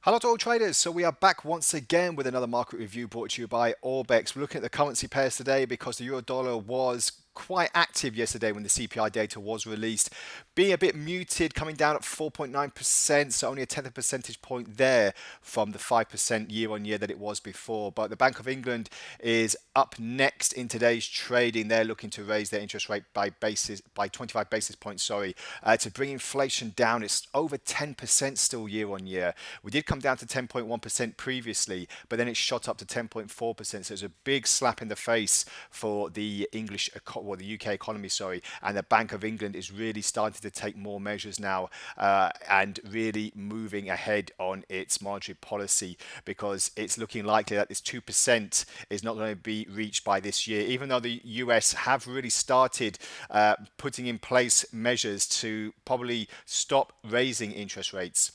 Hello to all traders. So we are back once again with another market review brought to you by Orbex. We're looking at the currency pairs today because the euro dollar was quite active yesterday when the CPI data was released, being a bit muted, coming down at 4.9%, so only a tenth of a percentage point there from the 5% year on year that it was before. But the Bank of England is up next in today's trading. They're looking to raise their interest rate by 25 basis points, to bring inflation down. It's over 10% still year on year. We did come down to 10.1% previously, but then it shot up to 10.4%. So it's a big slap in the face for the the UK economy, and the Bank of England is really starting to take more measures now and really moving ahead on its monetary policy because it's looking likely that this 2% is not going to be reached by this year, even though the US have really started putting in place measures to probably stop raising interest rates.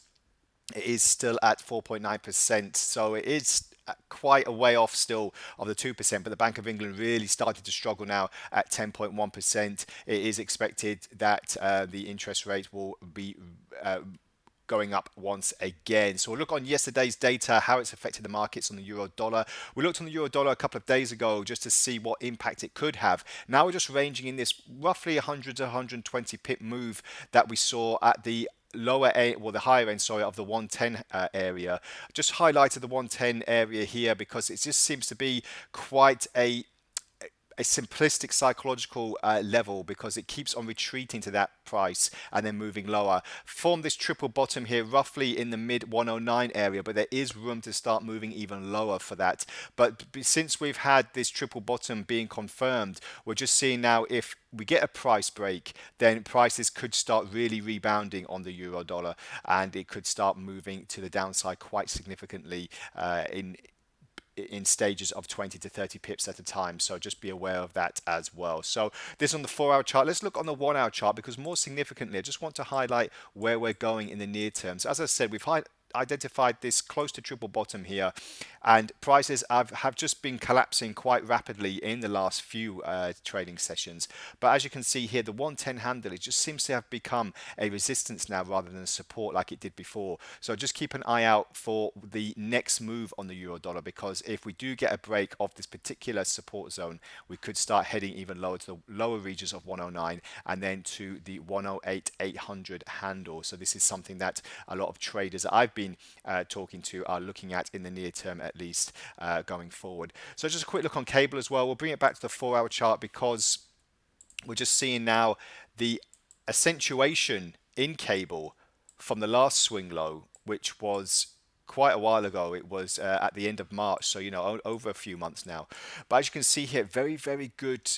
It is still at 4.9%, so it is quite a way off still of the 2%, but the Bank of England really started to struggle now at 10.1%. It is expected that the interest rate will be going up once again. So we'll look on yesterday's data, how it's affected the markets on the euro dollar. We looked on the euro dollar a couple of days ago just to see what impact it could have. Now we're just ranging in this roughly 100 to 120 pip move that we saw at the the higher end, of the 110 area. Just highlighted the 110 area here because it just seems to be quite a simplistic psychological level because it keeps on retreating to that price and then moving lower. Form this triple bottom here roughly in the mid 109 area, but there is room to start moving even lower for that. But since we've had this triple bottom being confirmed, we're just seeing now if we get a price break, then prices could start really rebounding on the euro dollar and it could start moving to the downside quite significantly in stages of 20 to 30 pips at a time. So just be aware of that as well. So this on the 4-hour chart. Let's look on the 1-hour chart because more significantly, I just want to highlight where we're going in the near term. So as I said, we've identified this close to triple bottom here, and prices have just been collapsing quite rapidly in the last few trading sessions. But as you can see here, the 110 handle, it just seems to have become a resistance now rather than a support like it did before. So just keep an eye out for the next move on the euro dollar, because if we do get a break of this particular support zone, we could start heading even lower to the lower regions of 109 and then to the 108 800 handle. So this is something that a lot of traders I've been talking to are looking at in the near term, at least going forward. So just a quick look on cable as well. We'll bring it back to the 4-hour chart because we're just seeing now the accentuation in cable from the last swing low, which was quite a while ago. It was at the end of March, so over a few months now. But as you can see here, very, very good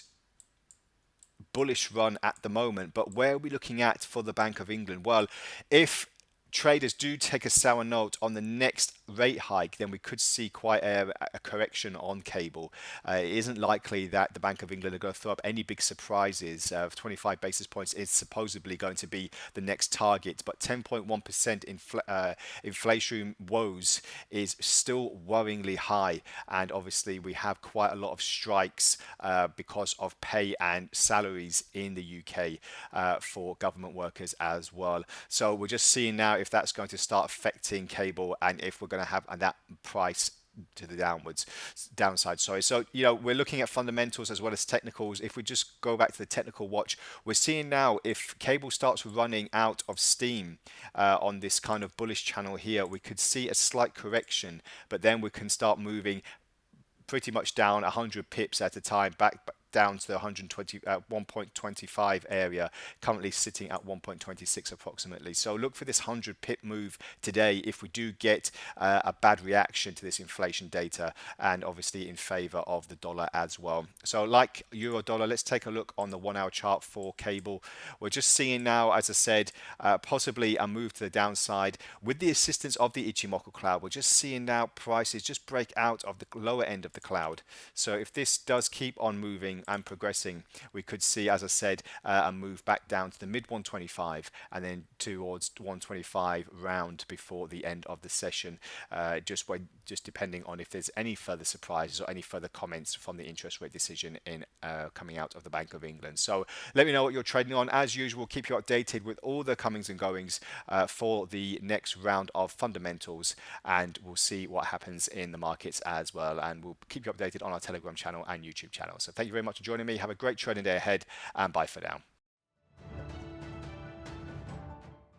bullish run at the moment. But where are we looking at for the Bank of England? Well, if traders do take a sour note on the next rate hike, then we could see quite a correction on cable. It isn't likely that the Bank of England are going to throw up any big surprises. 25 basis points is supposedly going to be the next target, but 10.1% inflation woes is still worryingly high, and obviously we have quite a lot of strikes because of pay and salaries in the UK for government workers as well. So we're just seeing now if that's going to start affecting cable and if we're going to have that price to the downside. So we're looking at fundamentals as well as technicals. If we just go back to the technical watch, we're seeing now if cable starts running out of steam on this kind of bullish channel here, we could see a slight correction, but then we can start moving pretty much down 100 pips at a time back down to the 1.25 area, currently sitting at 1.26 approximately. So look for this 100 pip move today if we do get a bad reaction to this inflation data, and obviously in favor of the dollar as well. So like euro dollar, let's take a look on the 1-hour chart for cable. We're just seeing now, as I said, possibly a move to the downside with the assistance of the Ichimoku cloud. We're just seeing now prices just break out of the lower end of the cloud. So if this does keep on moving progressing and progressing, we could see, as I said, a move back down to the mid 125 and then towards 125 round before the end of the session, just depending on if there's any further surprises or any further comments from the interest rate decision in coming out of the Bank of England. So let me know what you're trading on. As usual, keep you updated with all the comings and goings for the next round of fundamentals, and we'll see what happens in the markets as well. And we'll keep you updated on our Telegram channel and YouTube channel. So thank you very much for joining me. Have a great trading day ahead, and bye for now.